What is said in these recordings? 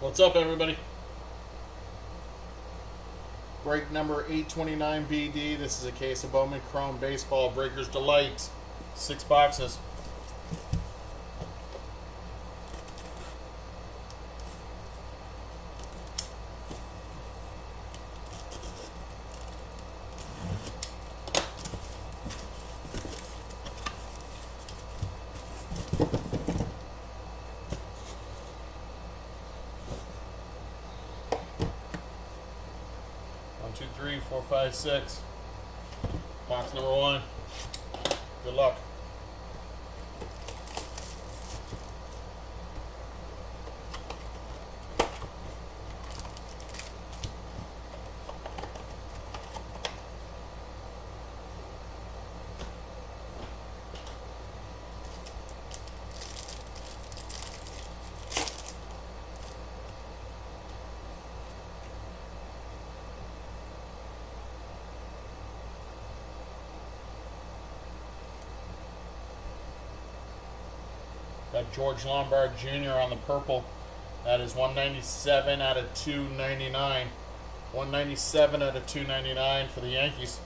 What's up, everybody? Break number 829 BD. This is a case of Bowman Chrome Baseball Breakers Delight. 6 boxes. One, two, three, four, five, six. Box number 1. Good luck. Got George Lombard Jr. on the purple. That is 197 out of 299. 197 out of 299 for the Yankees.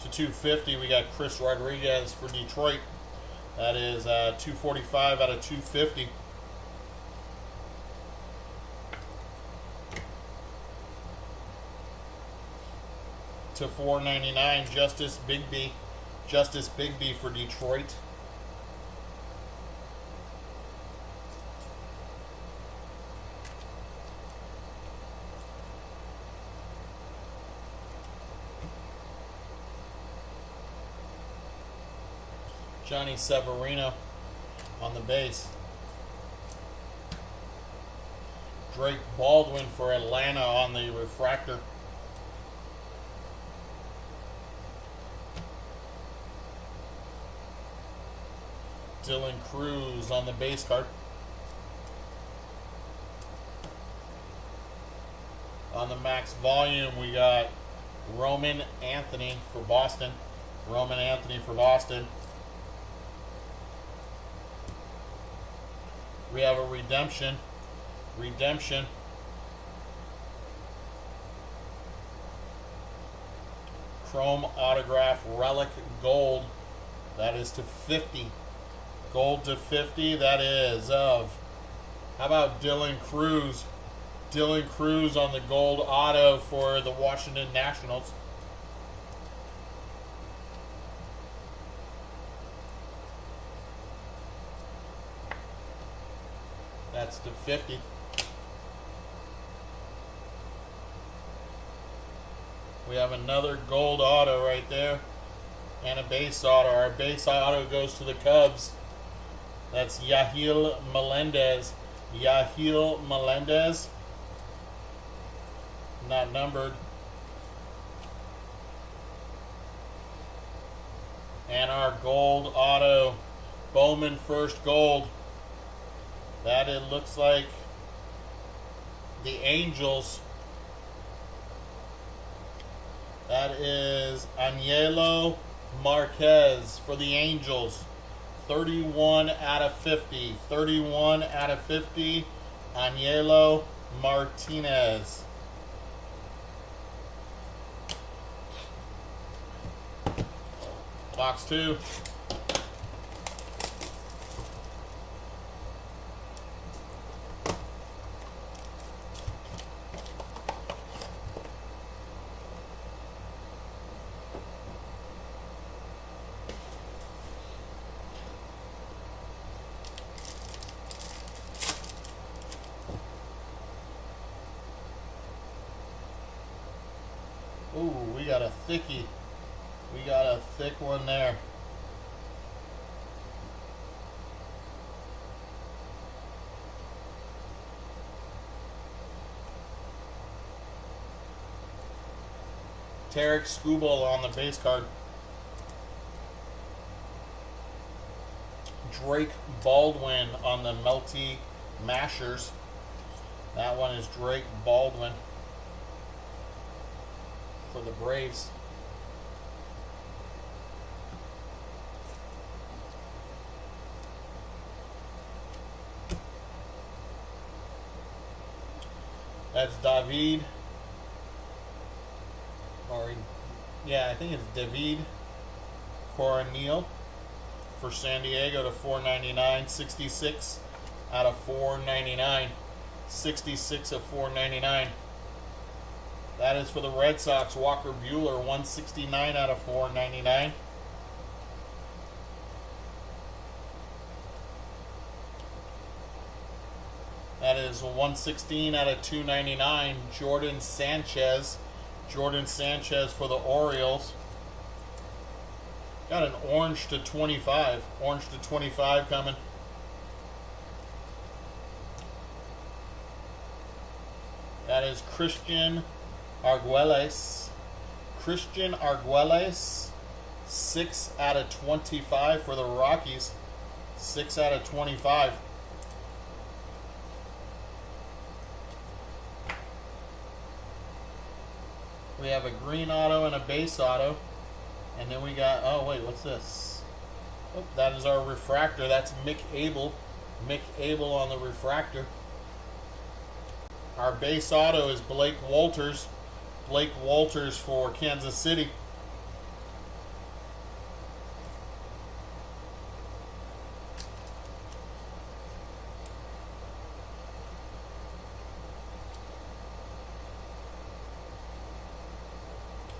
To 250, we got Chris Rodriguez for Detroit. That is 245 out of 250. To 499, Justice Bigby for Detroit. Johnny Severino on the base. Drake Baldwin for Atlanta on the refractor. Dylan Cruz on the base card. On the max volume, we got Roman Anthony for Boston. Roman Anthony for Boston. We have a redemption. Chrome autograph relic gold. That is to 50. Gold to 50, that is of, how about Dylan Cruz? Dylan Cruz on the gold auto for the Washington Nationals. That's to 50. We have another gold auto right there. And a base auto. Our base auto goes to the Cubs. That's Yahil Melendez. Not numbered. And our gold auto. Bowman first gold. That it looks like the Angels. That is Anielo Marquez for the Angels. 31 out of 50. 31 out of 50. Anielo Martinez. Box 2. Ooh, we got a thickie. We got a thick one there. Tarek Skubal on the base card. Drake Baldwin on the Melty Mashers. That one is Drake Baldwin for the Braves. That's David. Or, yeah, I think it's David Coronel for San Diego to 499. 66 out of 499. 66 of 499. That is for the Red Sox. Walker Buehler, 169 out of 499. That is 116 out of 299. Jordan Sanchez. Jordan Sanchez for the Orioles. Got an orange to 25. Orange to 25 coming. That is Christian Arguelles. Christian Arguelles. 6 out of 25 for the Rockies. 6 out of 25. We have a green auto and a base auto. And then we got, oh wait, what's this? Oh, that is our refractor. That's Mick Abel. Mick Abel on the refractor. Our base auto is Blake Walters. Blake Walters for Kansas City.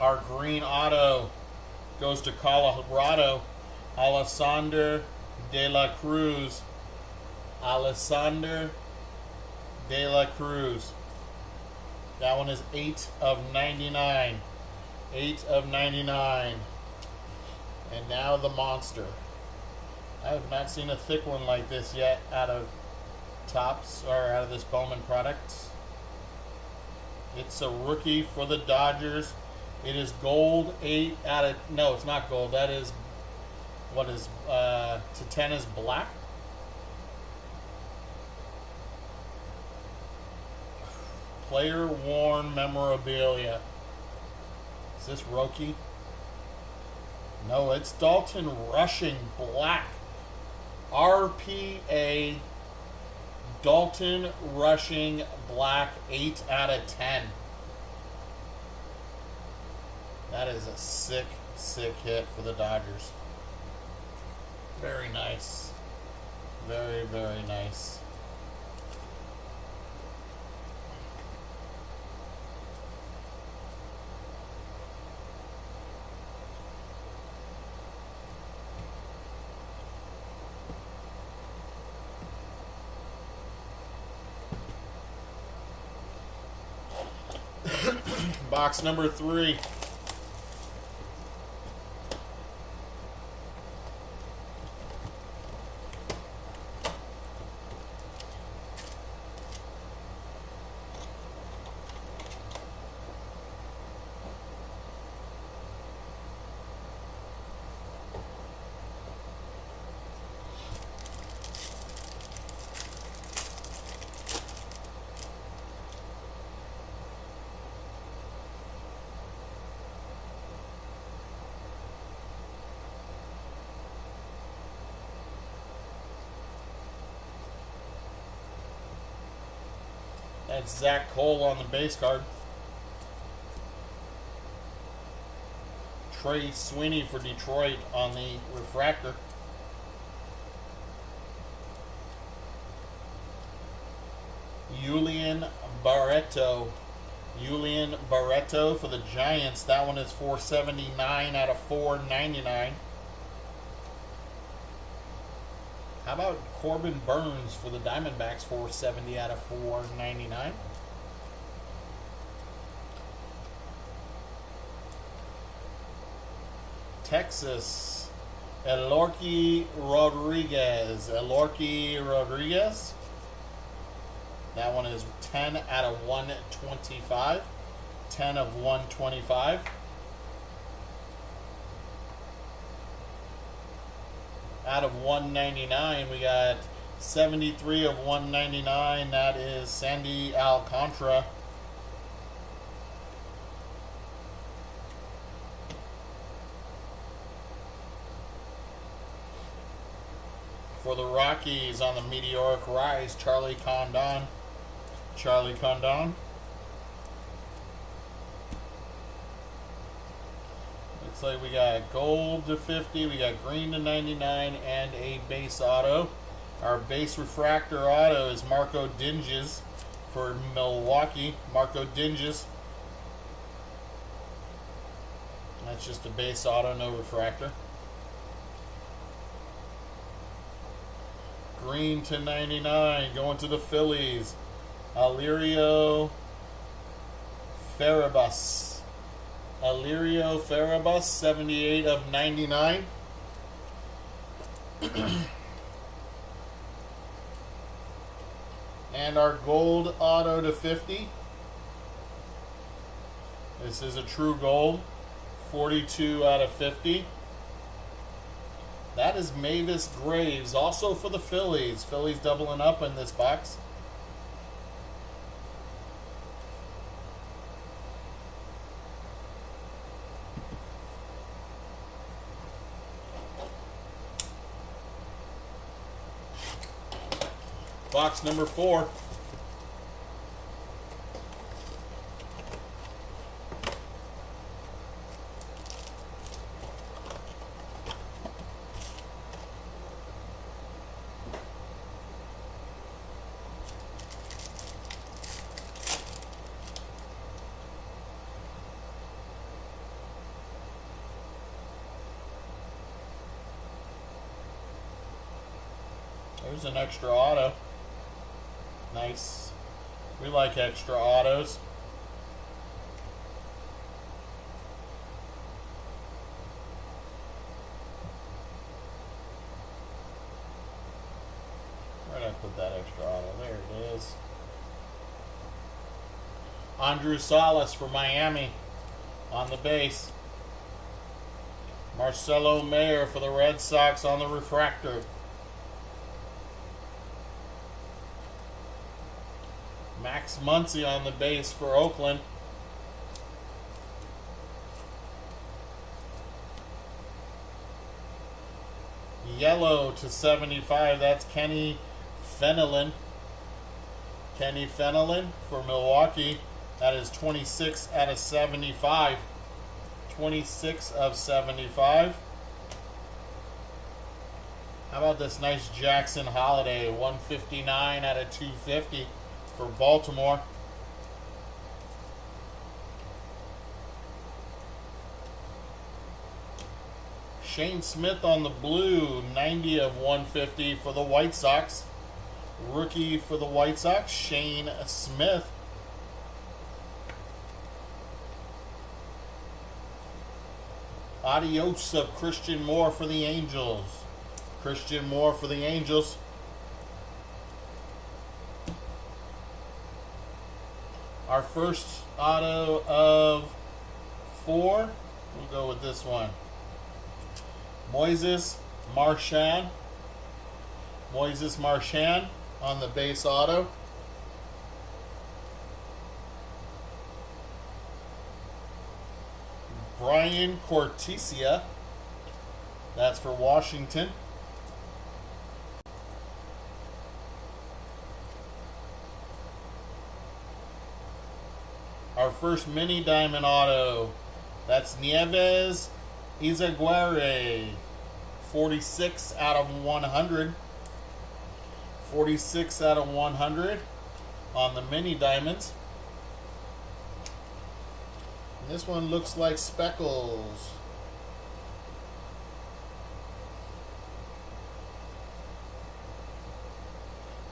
Our green auto goes to Colorado. Alexander de la Cruz. Alexander de la Cruz. That one is 8 of 99. 8 of 99. And now the monster. I have not seen a thick one like this yet out of Topps, or out of this Bowman product. It's a rookie for the Dodgers. It is gold, 8 out of... No, it's not gold. That is... What is... to 10 is black. Player worn memorabilia. Is this Roki? No, it's Dalton Rushing black. RPA Dalton Rushing black, 8 out of 10. That is a sick, sick hit for the Dodgers. Very nice. Very, very nice. Box number 3. That's Zach Cole on the base card. Trey Sweeney for Detroit on the refractor. Julian Barreto. Julian Barreto for the Giants. That one is 479 out of 499. How about Corbin Burns for the Diamondbacks, 470 out of 499? Texas, Elorki Rodriguez. Elorki Rodriguez. That one is 10 out of 125. 10 of 125. Out of 199, we got 73 of 199. That is Sandy Alcantara. For the Rockies on the meteoric rise, Charlie Condon. Charlie Condon. Looks like we got gold to 50, we got green to 99, and a base auto. Our base refractor auto is Marco Dinges for Milwaukee. Marco Dinges. That's just a base auto, no refractor. Green to 99, going to the Phillies. Alirio Farabus. Alirio Farabus, 78 of 99. And our gold auto to 50. This is a true gold. 42 out of 50. That is Mavis Graves, also for the Phillies. Phillies doubling up in this box. Box number 4. There's an extra auto. Nice. We like extra autos. Where did I put that extra auto? There it is. Andrew Salas for Miami on the base. Marcelo Mayer for the Red Sox on the refractor. Max Muncy on the base for Oakland. Yellow to 75, that's Kenny Fenelon. Kenny Fenelon for Milwaukee. That is 26 out of 75. 26 of 75. How about this nice Jackson Holiday? 159 out of 250. For Baltimore. Shane Smith on the blue, 90 of 150 for the White Sox. Rookie for the White Sox, Shane Smith. Adios of Christian Moore for the Angels. Christian Moore for the Angels. Our first auto of 4, we'll go with this one. Moises Marchand. Moises Marchand on the base auto. Brian Cortesia. That's for Washington. Our first mini diamond auto, that's Nieves Izaguirre, 46 out of 100. 46 out of 100 on the mini diamonds. And this one looks like speckles.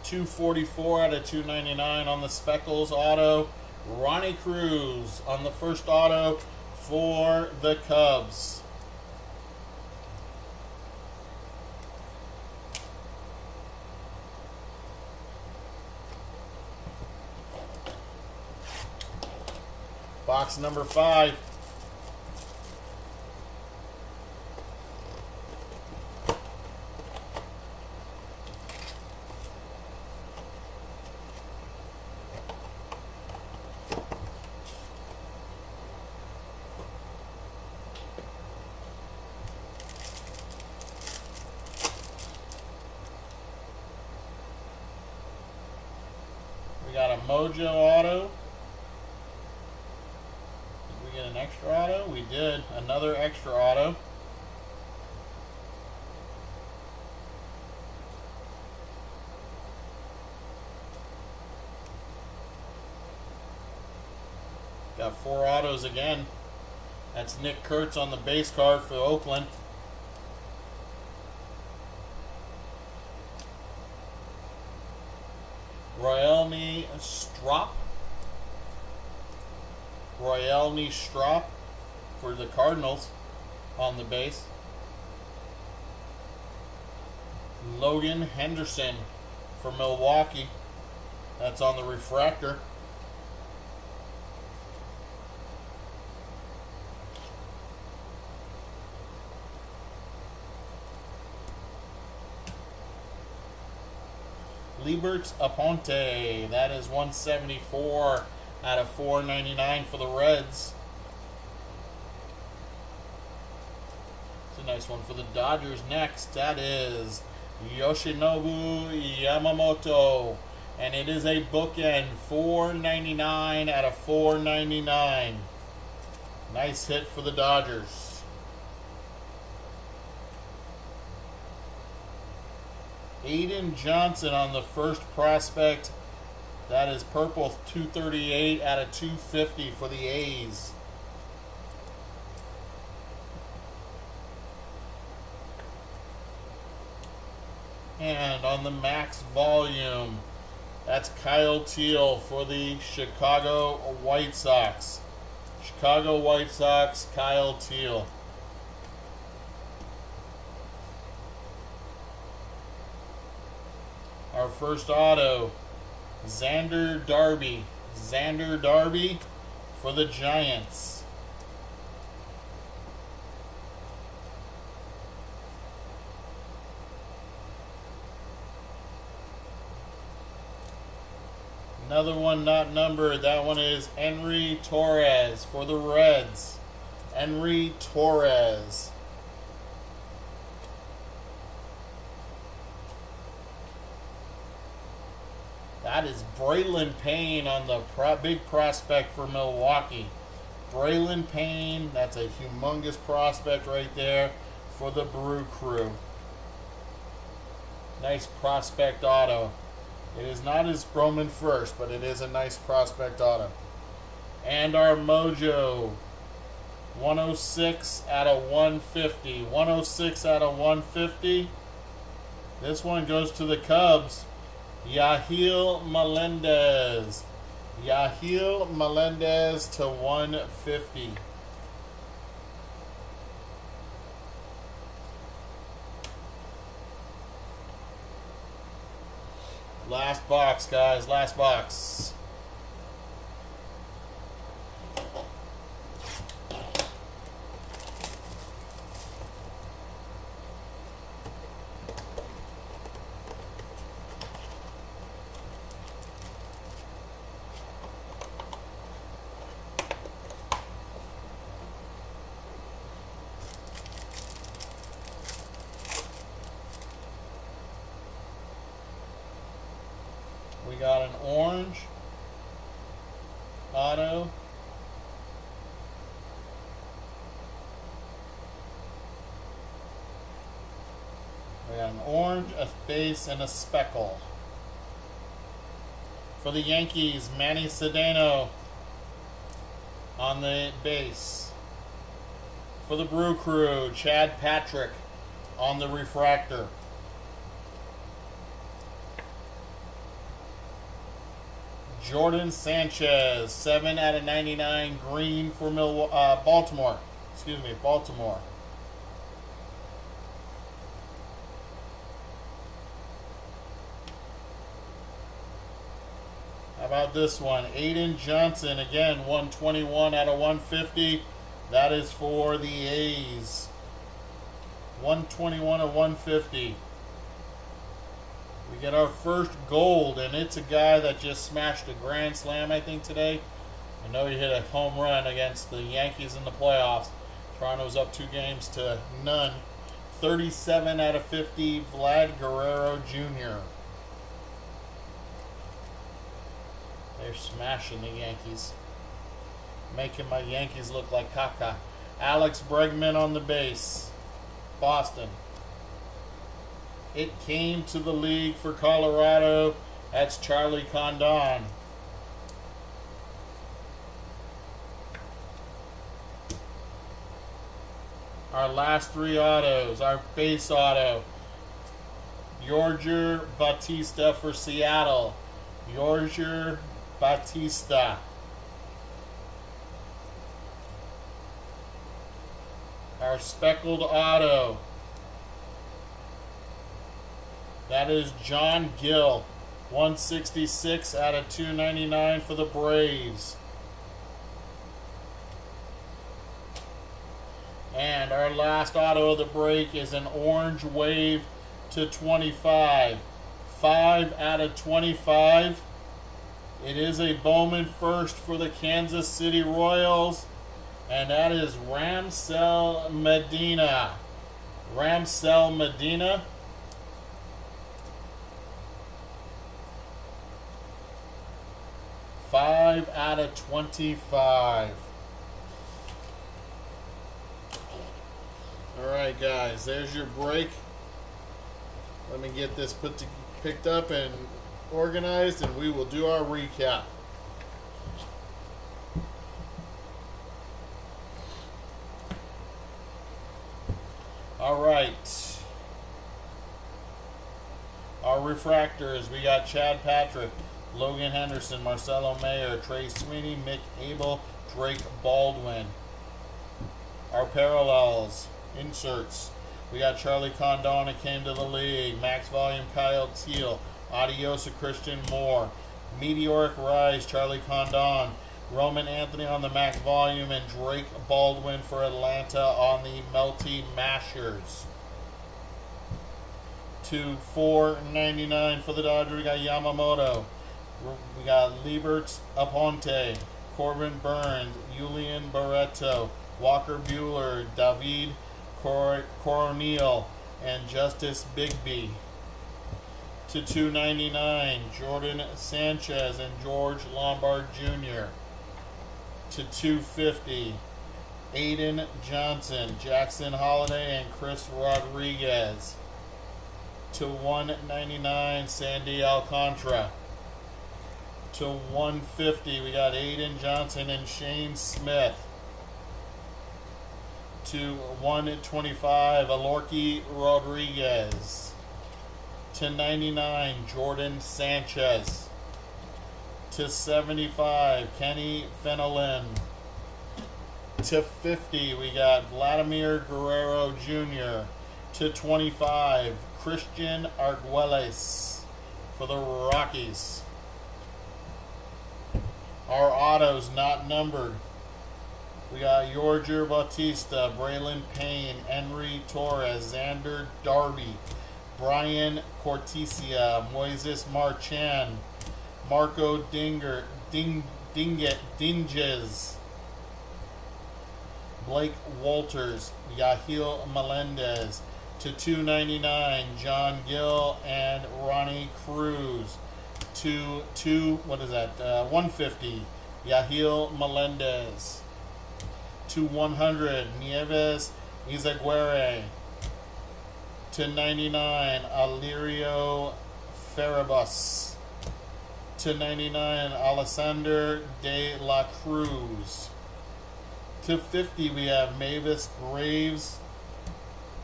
$244 out of $299 on the speckles auto. Ronnie Cruz on the first auto for the Cubs. Box number 5. We got a Mojo auto. Did we get an extra? extra auto? We did. Another extra auto. Got 4 autos again. That's Nick Kurtz on the base card for Oakland. Royelny Strop. Royelny Strop for the Cardinals on the base. Logan Henderson for Milwaukee. That's on the refractor. Liberts Aponte, that is 174 out of 499 for the Reds. It's a nice one for the Dodgers next. That is Yoshinobu Yamamoto, and it is a bookend, 499 out of 499. Nice hit for the Dodgers. Aiden Johnson on the first prospect. That is purple, 238 out of 250 for the A's. And on the max volume, that's Kyle Teal for the Chicago White Sox. Chicago White Sox, Kyle Teal. Our first auto, Xander Darby. Xander Darby for the Giants. Another one not numbered. That one is Henry Torres for the Reds. Henry Torres. That is Braylon Payne on the big prospect for Milwaukee. Braylon Payne, that's a humongous prospect right there for the Brew Crew. Nice prospect auto. It is not his Bowman first, but it is a nice prospect auto. And our Mojo, 106 out of 150. 106 out of 150. This one goes to the Cubs. Yahil Melendez. Yahil Melendez to 150. Last box, guys. Last box. We got an orange auto. We got an orange, a base, and a speckle. For the Yankees, Manny Cedeno on the base. For the Brew Crew, Chad Patrick on the refractor. Jordan Sanchez, 7 out of 99, green for Baltimore. Excuse me, Baltimore. How about this one? Aiden Johnson, again, 121 out of 150. That is for the A's. 121 of 150. We get our first gold, and it's a guy that just smashed a grand slam, I think, today. I know he hit a home run against the Yankees in the playoffs. Toronto's up 2-0. 37 out of 50, Vlad Guerrero Jr. They're smashing the Yankees. making my Yankees look like caca. Alex Bregman on the base, Boston. It came to the league for Colorado. That's Charlie Condon. Our last three autos, our base auto, Yorger Batista for Seattle. Yorger Batista. Our speckled auto, that is John Gill, 166 out of 299 for the Braves. And our last auto of the break is an orange wave to 25. 5 out of 25. It is a Bowman first for the Kansas City Royals. And that is Ramsell Medina. Ramsell Medina. Five out of 25. Alright guys, there's your break. Let me get this picked up and organized, and we will do our recap. Alright. Our refractors, we got Chad Patrick, Logan Henderson, Marcelo Mayer, Trey Sweeney, Mick Abel, Drake Baldwin. Our parallels, inserts, we got Charlie Condon, it came to the league, Max Volume, Kyle Teal, Adiosa, Christian Moore, Meteoric Rise, Charlie Condon, Roman Anthony on the Max Volume, and Drake Baldwin for Atlanta on the Melty Mashers. To $4.99 for the Dodgers, we got Yamamoto. We got Liberts Aponte, Corbin Burns, Julian Barreto, Walker Buehler, David Coronel, and Justice Bigby. To $2.99, Jordan Sanchez and George Lombard Jr. To $2.50, Aiden Johnson, Jackson Holiday, and Chris Rodriguez. To $1.99, Sandy Alcantara. To $1.50, we got Aiden Johnson and Shane Smith. To $1.25, Alorki Rodriguez. To $99, Jordan Sanchez. To $75, Kenny Fenelon. To $50, we got Vladimir Guerrero Jr. To $25, Christian Arguelles for the Rockies. Our autos not numbered. We got Yorger Batista, Braylon Payne, Henry Torres, Xander Darby, Brian Cortesia, Moises Marchand, Marco Dinges, Blake Walters, Yahil Melendez. To $2.99, John Gill and Ronnie Cruz. To $150, Yahil Melendez. To $100, Nieves Izaguirre. To $99, Alirio Farabus. To $99, Alessander de la Cruz. To $50, we have Mavis Graves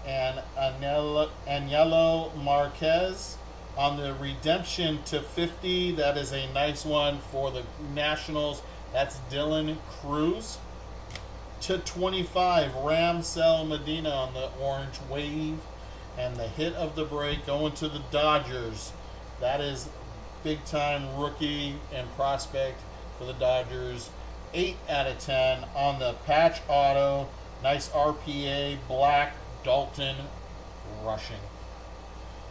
and Agnello Marquez. On the redemption to $50, that is a nice one for the Nationals. That's Dylan Cruz. To $25, Ramsell Medina on the orange wave. And the hit of the break going to the Dodgers. That is big time rookie and prospect for the Dodgers. 8 out of 10 on the patch auto. Nice RPA, black Dalton Rushing.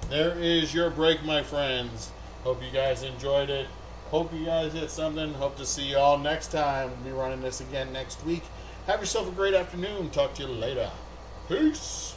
There is your break, my friends. Hope you guys enjoyed it. Hope you guys hit something. Hope to see you all next time. We'll be running this again next week. Have yourself a great afternoon. Talk to you later. Peace.